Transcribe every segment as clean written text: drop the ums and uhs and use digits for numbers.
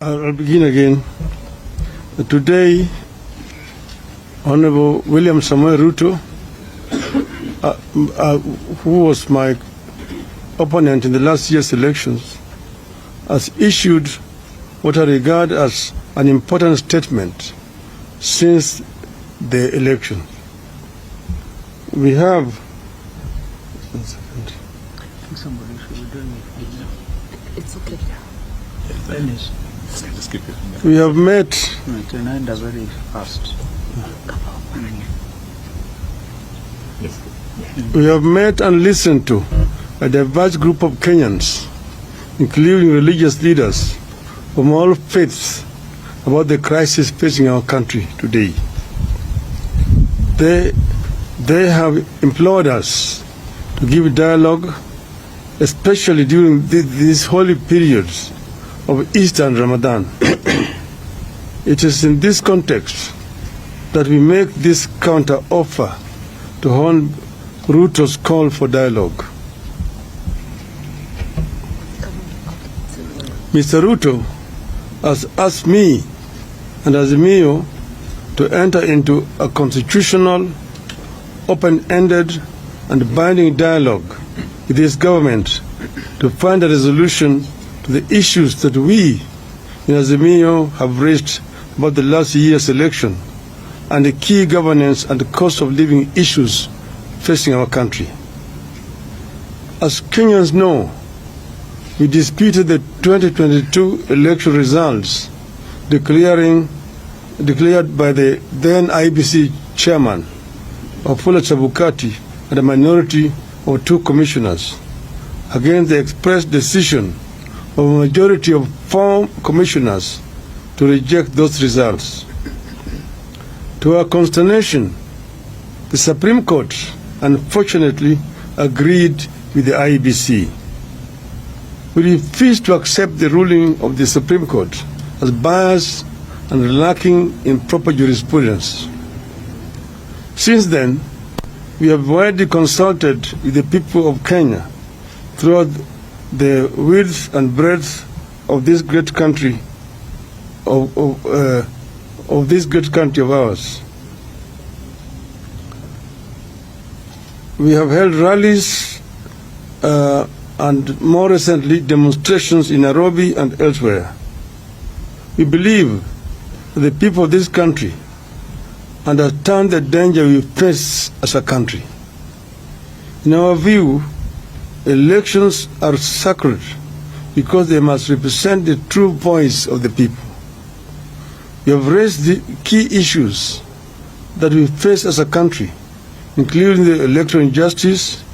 I'll begin again. Today, Honorable William Samuel Ruto, who was my opponent in the last year's elections, has issued what I regard as an important statement since the election. We have... One second. I think somebody should be doing it. It's okay. Finish. We have met. Tonight very fast. We have met and listened to a diverse group of Kenyans, including religious leaders from all faiths, about the crisis facing our country today. They have implored us to give dialogue, especially during these holy periods of Easter and Ramadan. It is in this context that we make this counter-offer to Hon. Ruto's call for dialogue. Mr. Ruto has asked me and Azimio to enter into a constitutional, open-ended and binding dialogue with this government to find a resolution to the issues that we in Azimio have raised about the last year's election and the key governance and the cost of living issues facing our country. As Kenyans know, we disputed the 2022 election results declared by the then IBC chairman, Wafula Chebukati, and a minority of 2 commissioners against the express decision of a majority of 4 commissioners to reject those results. To our consternation, the Supreme Court unfortunately agreed with the IBC. We refuse to accept the ruling of the Supreme Court as biased and lacking in proper jurisprudence. Since then, we have widely consulted with the people of Kenya throughout the width and breadth of this great country of this great country of ours. We have held rallies and more recently demonstrations in Nairobi and elsewhere. We believe that the people of this country understand the danger we face as a country. In our view, elections are sacred because they must represent the true voice of the people. We have raised the key issues that we face as a country, including the electoral injustice,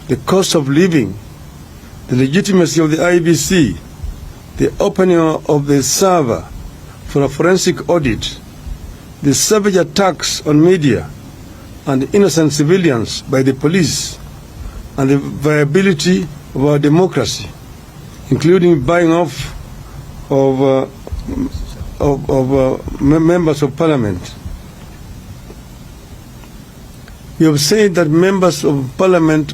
the cost of living, the legitimacy of the IBC, the opening of the server for a forensic audit, the savage attacks on media and innocent civilians by the police, and the viability of our democracy, including buying off of members of parliament. We have said that members of parliament,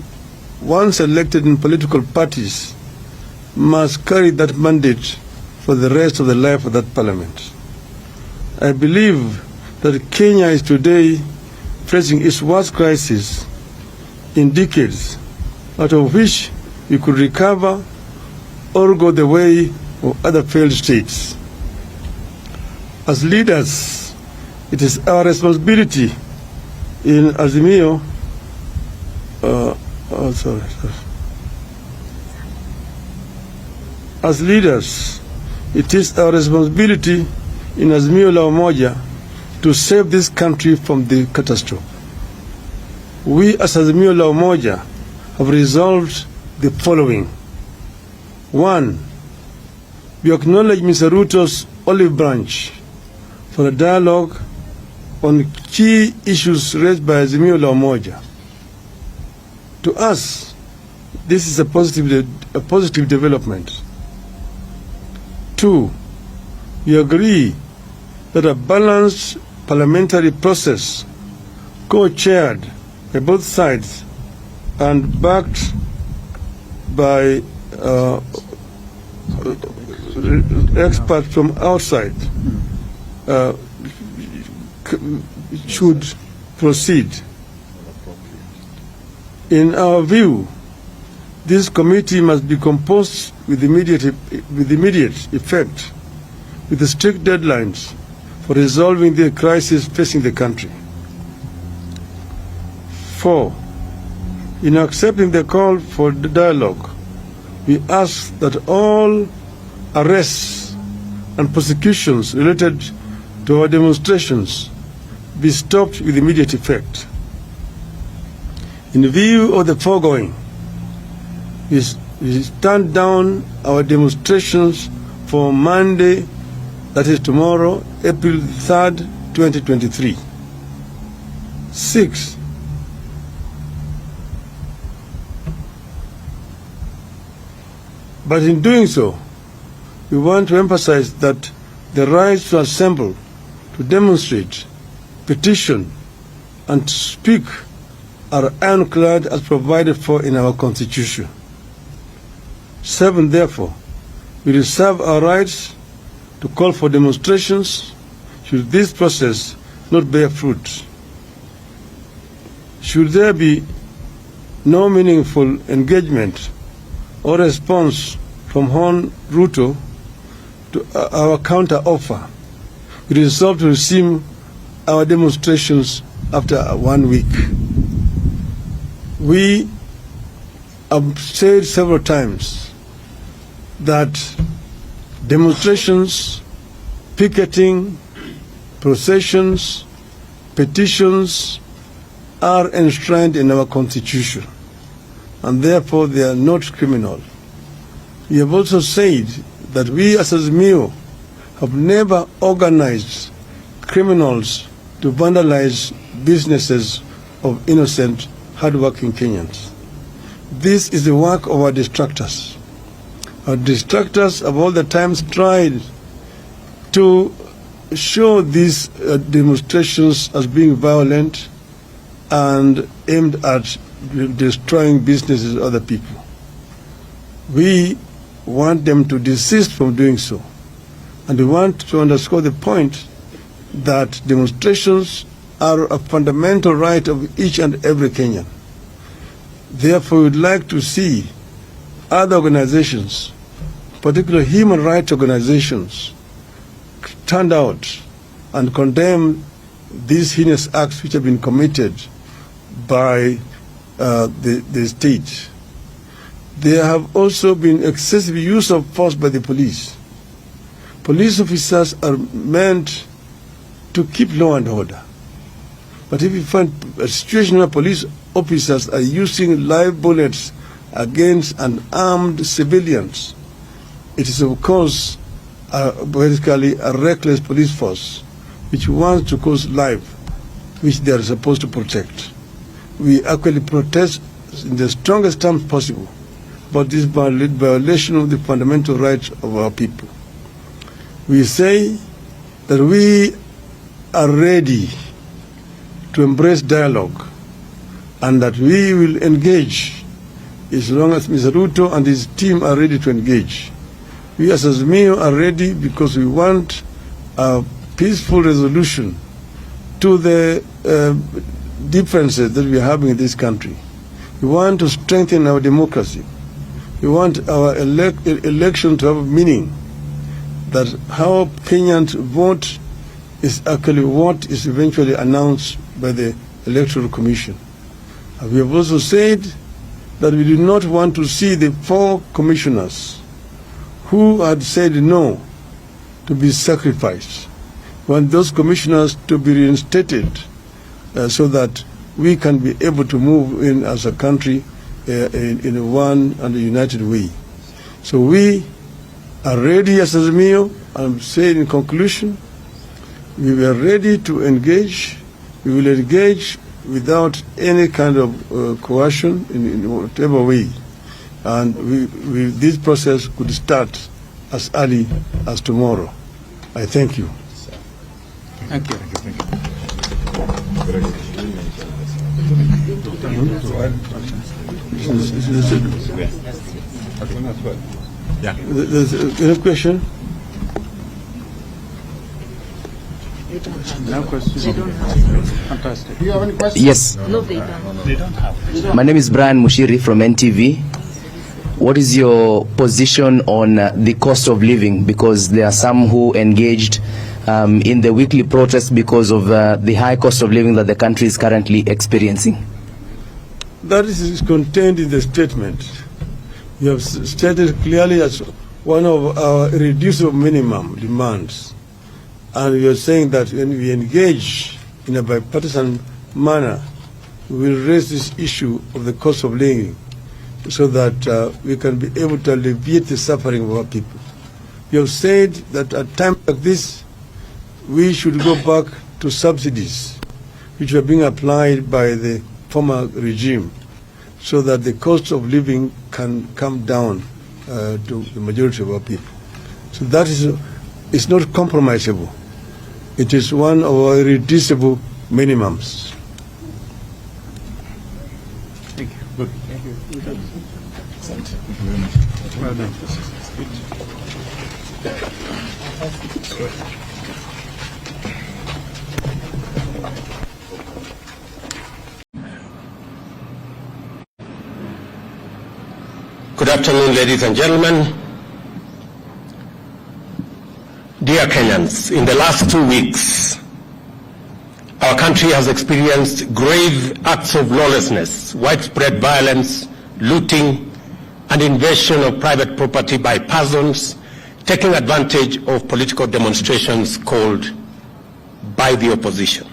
once elected in political parties, must carry that mandate for the rest of the life of that parliament. I believe that Kenya is today facing its worst crisis in decades, out of which we could recover or go the way of other failed states. As leaders, it is our responsibility in Azimio, As leaders, it is our responsibility in Azimio la Umoja to save this country from the catastrophe. We as Azimio la Umoja have resolved the following. 1. We acknowledge Mr. Ruto's olive branch for a dialogue on key issues raised by Azimio la Umoja. To us, this is a positive development. 2. We agree that a balanced parliamentary process, co-chaired by both sides and backed by experts from outside should proceed. In our view, this committee must be composed with immediate effect, with the strict deadlines for resolving the crisis facing the country. 4. In accepting the call for the dialogue, we ask that all arrests and prosecutions related to our demonstrations be stopped with immediate effect. In view of the foregoing, we stand down our demonstrations for Monday, that is tomorrow, April 3rd, 2023. 6. But in doing so, we want to emphasize that the right to assemble, to demonstrate, petition, and to speak are ironclad as provided for in our Constitution. 7. Therefore, we reserve our rights to call for demonstrations should this process not bear fruit. Should there be no meaningful engagement or response from Ruto to our counter-offer, we resolve to resume our demonstrations after 1 week. We have said several times that demonstrations, picketing, processions, petitions are enshrined in our Constitution, and therefore they are not criminal. We have also said that we as Azimio have never organized criminals to vandalize businesses of innocent, hardworking Kenyans. This is the work of our distractors. Our distractors have all the times tried to show these demonstrations as being violent and aimed at destroying businesses of other people. We want them to desist from doing so. And we want to underscore the point that demonstrations are a fundamental right of each and every Kenyan. Therefore, we would like to see other organizations, particularly human rights organizations, stand out and condemn these heinous acts which have been committed by the state. There have also been excessive use of force by the police. Police officers are meant to keep law and order. But if you find a situation where police officers are using live bullets against unarmed civilians, it is of course basically a reckless police force which wants to cause life which they are supposed to protect. We actually protest in the strongest terms possible about this violation of the fundamental rights of our people. We say that we are ready to embrace dialogue and that we will engage as long as Mr. Ruto and his team are ready to engage. We as Azimio are ready because we want a peaceful resolution to the differences that we are having in this country. We want to strengthen our democracy. We want our election to have meaning, that how Kenyans vote is actually what is eventually announced by the Electoral Commission. And we have also said that we do not want to see the 4 commissioners who had said no to be sacrificed. We want those commissioners to be reinstated so that we can be able to move in as a country in a one and a united way. So we are ready as Azimio. I'm saying in conclusion, we were ready to engage. We will engage without any kind of coercion in whatever way. And this process could start as early as tomorrow. I thank you. Thank you. There's a question? They don't have. No questions. They don't have. Fantastic. Do you have any questions? Yes. No, they don't. They don't have. My name is Brian Mushiri from NTV. What is your position on the cost of living? Because there are some who engaged in the weekly protest because of the high cost of living that the country is currently experiencing. That is contained in the statement. You have stated clearly as one of our irreducible minimum demands. And you're saying that when we engage in a bipartisan manner, we will raise this issue of the cost of living so that we can be able to alleviate the suffering of our people. You have said that at times like this, we should go back to subsidies which were being applied by the former regime so that the cost of living can come down to the majority of our people. So that is it's not compromisable. It is one of our irreducible minimums. Thank you. Good. Thank you. Well done. Good afternoon, ladies and gentlemen. Dear Kenyans, in the last 2 weeks, our country has experienced grave acts of lawlessness, widespread violence, looting, and invasion of private property by persons taking advantage of political demonstrations called by the opposition.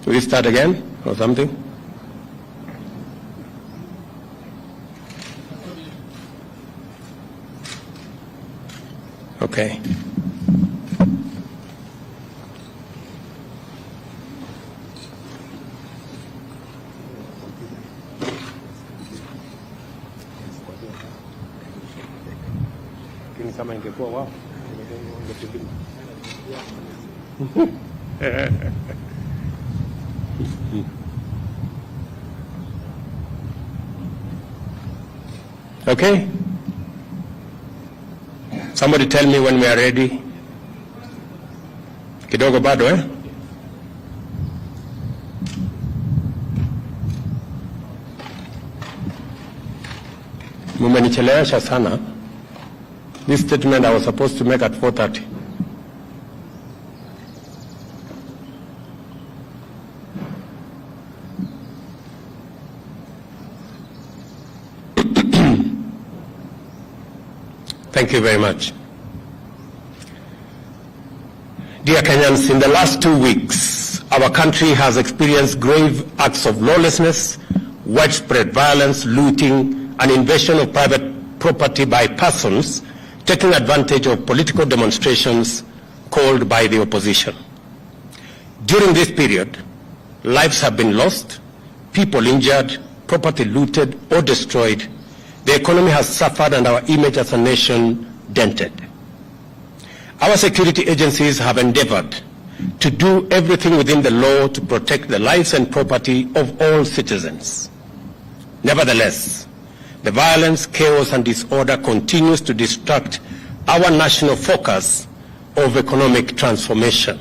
Will we start again or something? Okay. Kama ingekuwa wao Okay. Somebody tell me when we are ready. Kidogo bado eh? Mumenichelewesha sana. This statement I was supposed to make at 4:30. Thank you very much. Dear Kenyans, in the last 2 weeks, our country has experienced grave acts of lawlessness, widespread violence, looting, and invasion of private property by persons taking advantage of political demonstrations called by the opposition. During this period, lives have been lost, people injured, property looted or destroyed. The economy has suffered and our image as a nation dented. Our security agencies have endeavored to do everything within the law to protect the lives and property of all citizens. Nevertheless, the violence, chaos, and disorder continues to distract our national focus of economic transformation.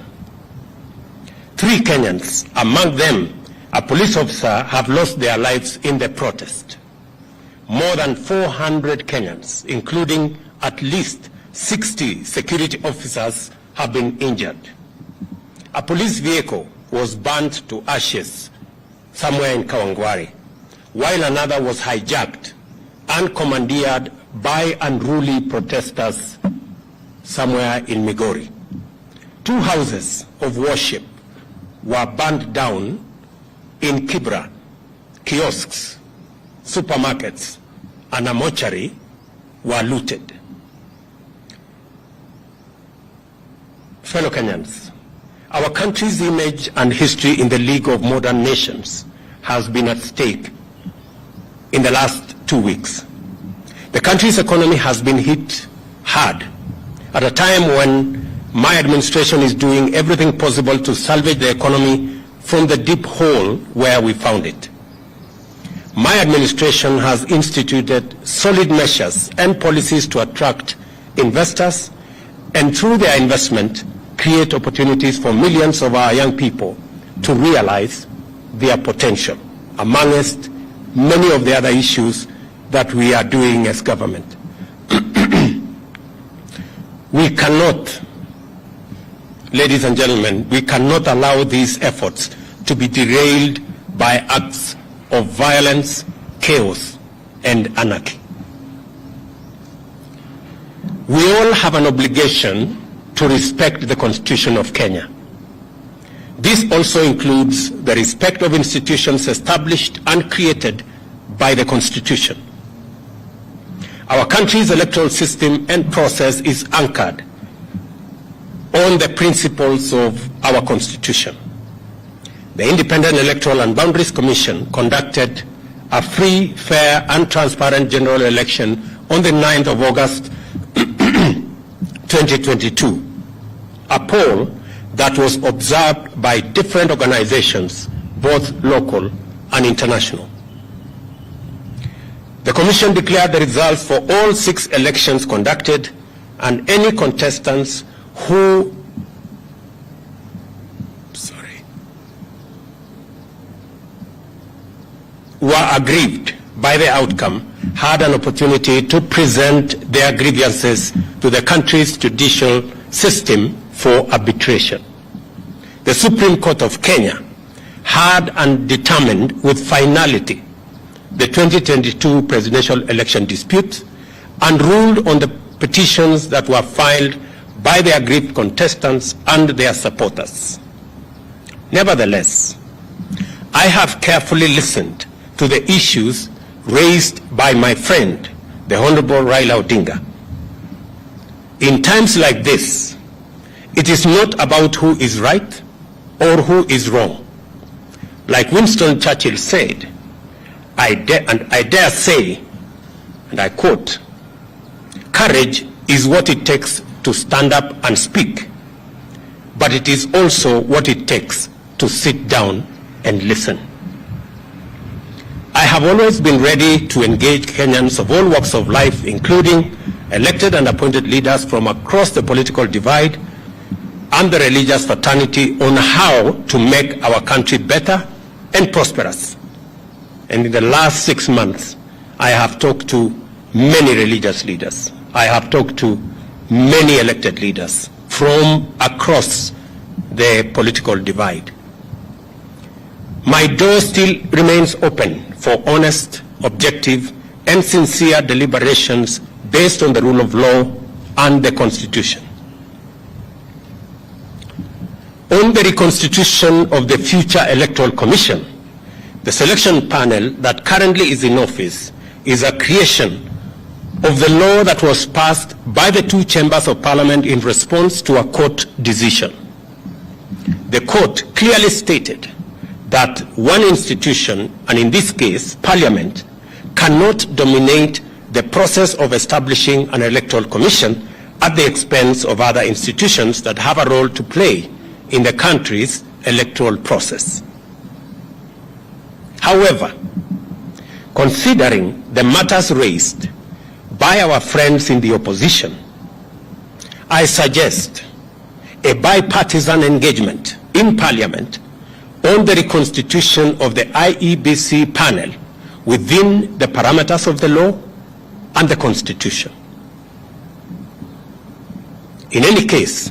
3 Kenyans, among them a police officer, have lost their lives in the protest. More than 400 Kenyans, including at least 60 security officers, have been injured. A police vehicle was burnt to ashes somewhere in Kawangware, while another was hijacked and commandeered by unruly protesters somewhere in Migori. 2 houses of worship were burned down in Kibra. Kiosks, supermarkets, and a mortuary were looted. Fellow Kenyans, our country's image and history in the League of Modern Nations has been at stake in the last 2 weeks. The country's economy has been hit hard at a time when my administration is doing everything possible to salvage the economy from the deep hole where we found it. my administration has instituted solid measures and policies to attract investors and through their investment create opportunities for millions of our young people to realize their potential, amongst many of the other issues that we are doing as government. We cannot, ladies and gentlemen, we cannot allow these efforts to be derailed by acts of violence, chaos, and anarchy. We all have an obligation to respect the Constitution of Kenya. This also includes the respect of institutions established and created by the Constitution. Our country's electoral system and process is anchored on the principles of our Constitution. The Independent Electoral and Boundaries Commission conducted a free, fair, and transparent general election on the 9th of August 2022, a poll that was observed by different organizations, both local and international. The Commission declared the results for all 6 elections conducted, and any contestants who were aggrieved by the outcome had an opportunity to present their grievances to the country's judicial system for arbitration. The Supreme Court of Kenya had and determined with finality the 2022 presidential election dispute and ruled on the petitions that were filed by the aggrieved contestants and their supporters. Nevertheless, I have carefully listened to the issues raised by my friend, the Honorable Raila Odinga. In times like this, it is not about who is right or who is wrong. Like Winston Churchill said, I dare say, and I quote, "Courage is what it takes to stand up and speak, but it is also what it takes to sit down and listen." I have always been ready to engage Kenyans of all walks of life, including elected and appointed leaders from across the political divide and the religious fraternity, on how to make our country better and prosperous. And in the last 6 months, I have talked to many religious leaders. I have talked to many elected leaders from across the political divide. My door still remains open for honest, objective, and sincere deliberations based on the rule of law and the Constitution. On the reconstitution of the future Electoral Commission, the selection panel that currently is in office is a creation of the law that was passed by the 2 chambers of parliament in response to a court decision. The court clearly stated that one institution, and in this case, Parliament, cannot dominate the process of establishing an electoral commission at the expense of other institutions that have a role to play in the country's electoral process. However, considering the matters raised by our friends in the opposition, I suggest a bipartisan engagement in Parliament on the reconstitution of the IEBC panel within the parameters of the law and the Constitution. In any case,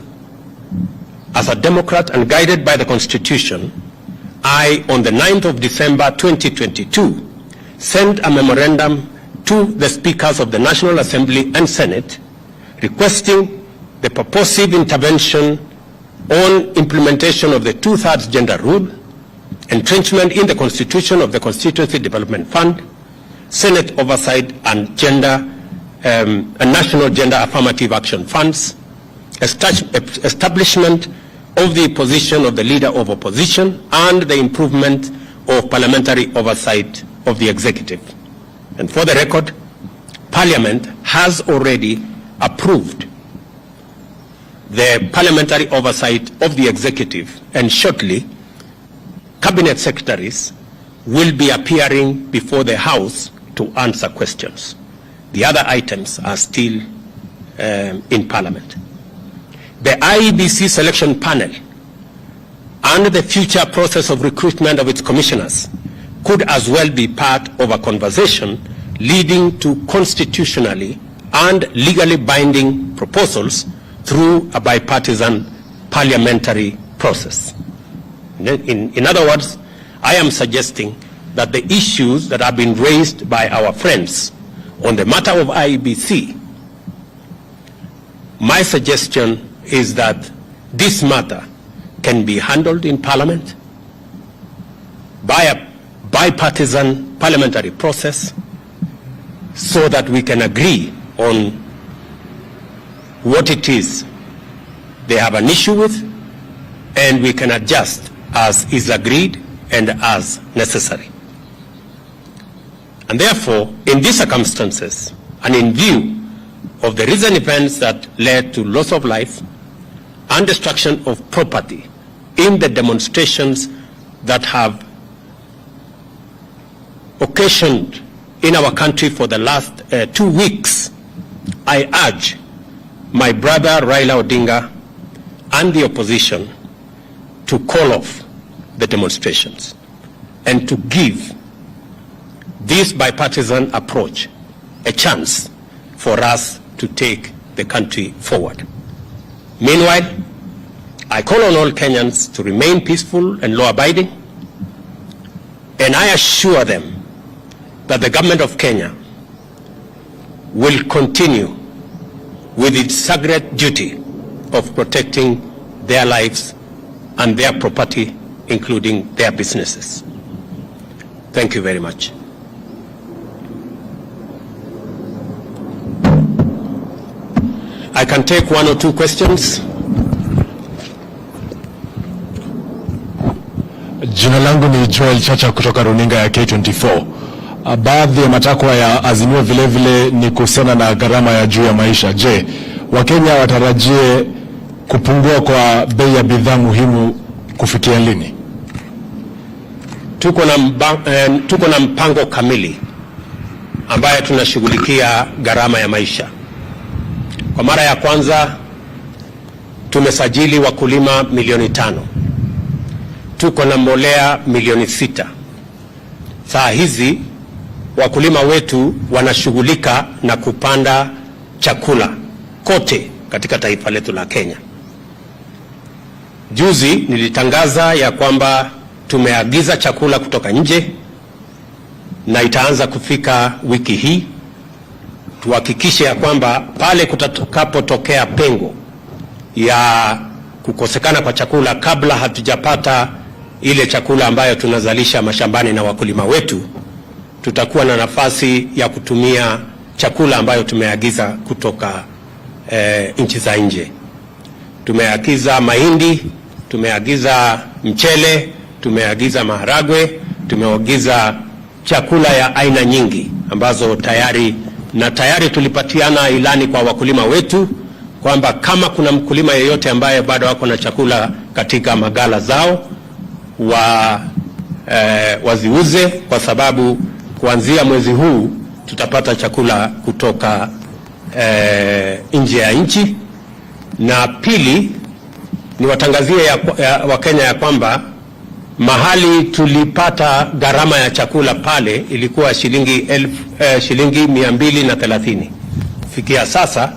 as a Democrat and guided by the Constitution, I, on the 9th of December 2022, sent a memorandum to the Speakers of the National Assembly and Senate requesting the purposive intervention on implementation of the 2/3 gender rule, entrenchment in the Constitution of the Constituency Development Fund, Senate oversight and national gender affirmative action funds, establishment of the position of the Leader of Opposition, and the improvement of parliamentary oversight of the executive. And for the record, Parliament has already approved the parliamentary oversight of the executive, and shortly, Cabinet secretaries will be appearing before the House to answer questions. The other items are still in Parliament. The IEBC selection panel and the future process of recruitment of its commissioners could as well be part of a conversation leading to constitutionally and legally binding proposals through a bipartisan parliamentary process. In other words, I am suggesting that the issues that have been raised by our friends on the matter of IEBC, my suggestion is that this matter can be handled in Parliament by a bipartisan parliamentary process so that we can agree on what it is they have an issue with, and we can adjust as is agreed and as necessary. And therefore, in these circumstances, and in view of the recent events that led to loss of life and destruction of property in the demonstrations that have occasioned in our country for the last 2 weeks, I urge my brother Raila Odinga and the opposition to call off the demonstrations and to give this bipartisan approach a chance for us to take the country forward. Meanwhile, I call on all Kenyans to remain peaceful and law-abiding, and I assure them that the government of Kenya will continue with its sacred duty of protecting their lives and their property, including their businesses. Thank you very much. I can take 1 or 2 questions. Jina langu ni Joel Chacha kutoka runinga ya K24. Baadhi ya matakwa ya Azimio vile vile ni kuhusiana na gharama ya juu ya maisha. Je, Wakenya watarajie kupungua kwa bei ya bidhaa muhimu kufikia lini? Tuko na mpango kamili ambaye tunashughulikia gharama ya maisha. Kwa mara ya kwanza tumesajili wakulima milioni 5. Tuko na mbolea milioni 6. Saa hizi wakulima wetu wanashughulika na kupanda chakula kote katika taifa letu la Kenya. Juzi nilitangaza ya kwamba tumeagiza chakula kutoka nje na itaanza kufika wiki hii. Tuhakikishe ya kwamba pale kutakapotokea pengo ya kukosekana kwa chakula kabla hatujapata ile chakula ambayo tunazalisha mashambani na wakulima wetu, tutakuwa na nafasi ya kutumia chakula ambayo tumeagiza kutoka nchi za nje. Tumeagiza mahindi, tumeagiza mchele, tumeagiza maharagwe, tumeagiza chakula ya aina nyingi ambazo tayari tulipatiana ilani kwa wakulima wetu kwamba kama kuna mkulima yeyote ambaye bado wako na chakula katika magala zao waziuze, kwa sababu kuanzia mwezi huu tutapata chakula kutoka nje ya nchi. Na pili, ni watangazie Wakenya ya kwamba mahali tulipata gharama ya chakula pale ilikuwa shilingi 230. Fikia sasa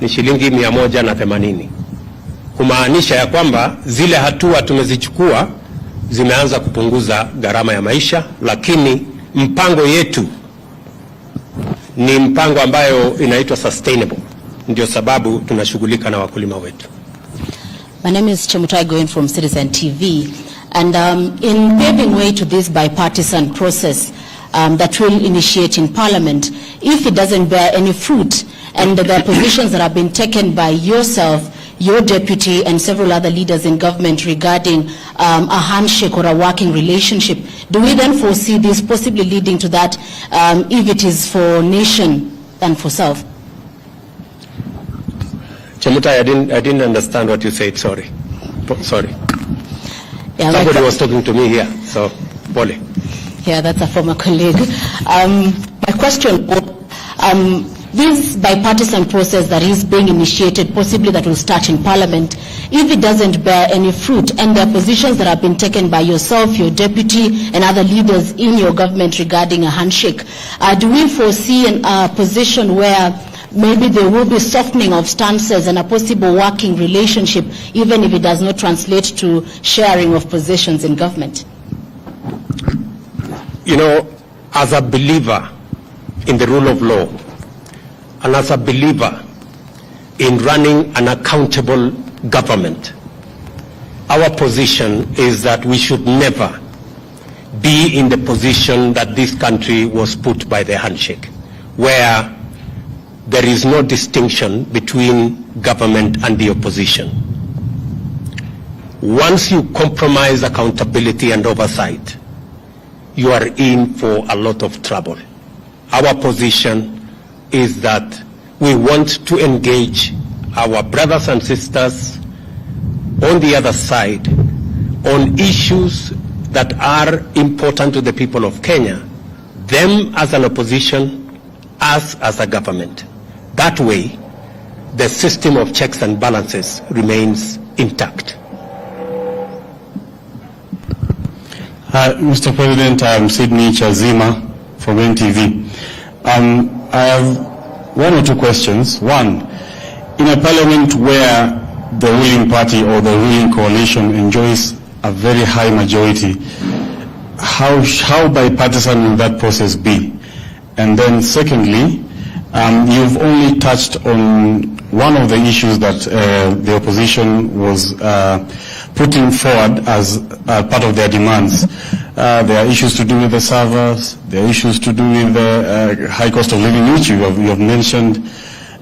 ni shilingi 180. Kumaanisha ya kwamba zile hatua tumezichukua zimeanza kupunguza gharama ya maisha, lakini mpango yetu ni mpango ambayo inaitwa sustainable. Ndio sababu tunashughulika na wakulima wetu. My name is Chemutai Goin from Citizen TV, and in paving way to this bipartisan process that will initiate in Parliament, if it doesn't bear any fruit, and the positions that have been taken by yourself, your deputy, and several other leaders in government regarding a handshake or a working relationship, do we then foresee this possibly leading to that if it is for nation than for self? Chemutai, I didn't understand what you said. Sorry. Yeah, Somebody was talking to me here, so pole. Yeah, that's a former colleague. My question, this bipartisan process that is being initiated, possibly that will start in Parliament, if it doesn't bear any fruit, and the positions that have been taken by yourself, your deputy, and other leaders in your government regarding a handshake, do we foresee a position where maybe there will be softening of stances and a possible working relationship, even if it does not translate to sharing of positions in government? You know, as a believer in the rule of law, and as a believer in running an accountable government, our position is that we should never be in the position that this country was put by the handshake, where there is no distinction between government and the opposition. Once you compromise accountability and oversight, you are in for a lot of trouble. Our position is that we want to engage our brothers and sisters on the other side on issues that are important to the people of Kenya, them as an opposition, us as a government. That way, the system of checks and balances remains intact. Mr. President, I'm Sydney Chazima from NTV. I have one or two questions. One, in a parliament where the ruling party or the ruling coalition enjoys a very high majority, how bipartisan will that process be? And then secondly, you've only touched on one of the issues that the opposition was putting forward as part of their demands. There are issues to do with the servers, there are issues to do with the high cost of living, which you have mentioned.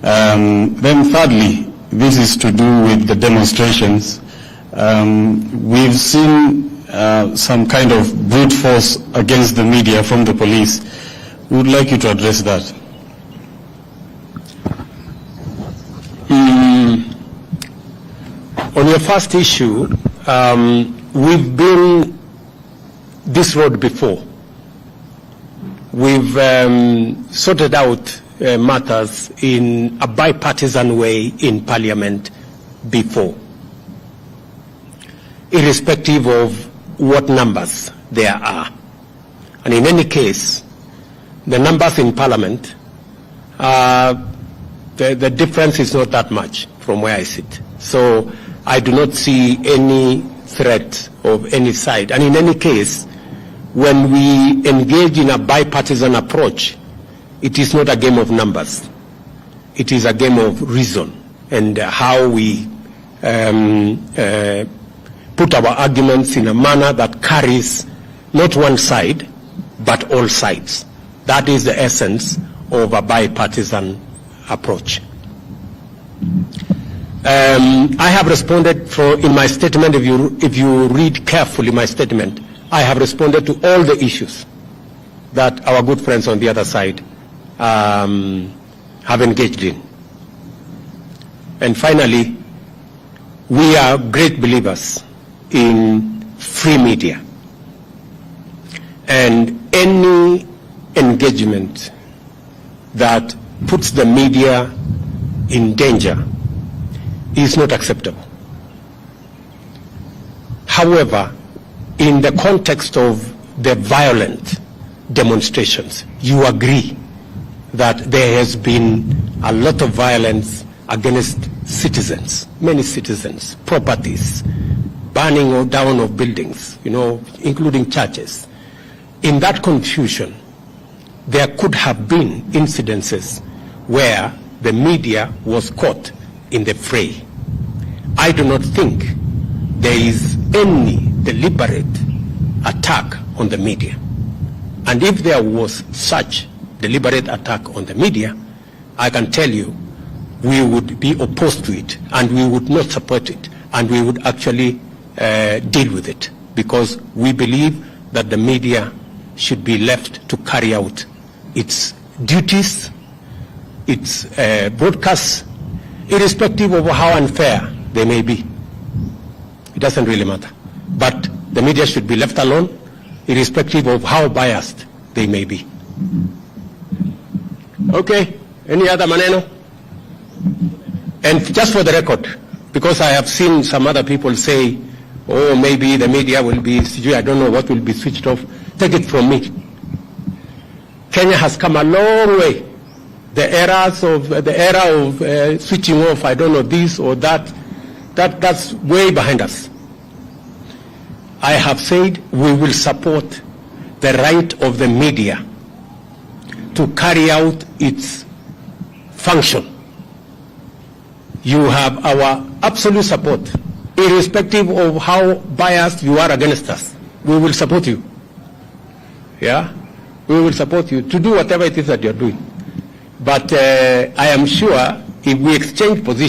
Then thirdly, this is to do with the demonstrations. We've seen some kind of brute force against the media from the police. We would like you to address that. On your first issue, we've been this road before. We've sorted out matters in a bipartisan way in Parliament before, irrespective of what numbers there are. And in any case, the numbers in Parliament, the difference is not that much from where I sit. So I do not see any threat of any side. And in any case, when we engage in a bipartisan approach, it is not a game of numbers. It is a game of reason and how we put our arguments in a manner that carries not one side, but all sides. That is the essence of a bipartisan approach. I have responded in my statement, if you read carefully my statement, I have responded to all the issues that our good friends on the other side have engaged in. And finally, we are great believers in free media. And any engagement that puts the media in danger is not acceptable. However, in the context of the violent demonstrations, you agree that there has been a lot of violence against citizens, many citizens, properties, burning or down of buildings, including churches. In that confusion, there could have been incidences where the media was caught in the fray. I do not think there is any deliberate attack on the media. And if there was such deliberate attack on the media, I can tell you we would be opposed to it and we would not support it and we would actually deal with it, because we believe that the media should be left to carry out its duties, its broadcasts, irrespective of how unfair they may be. It doesn't really matter. But the media should be left alone irrespective of how biased they may be. Okay, any other maneno? And just for the record, because I have seen some other people say, oh, maybe the media will be, I don't know what will be switched off. Take it from me. Kenya has come a long way. The era of switching off, I don't know, this or that, that's way behind us. I have said we will support the right of the media to carry out its function. You have our absolute support, irrespective of how biased you are against us. We will support you. Yeah? We will support you to do whatever it is that you're doing. But I am sure if we exchange positions,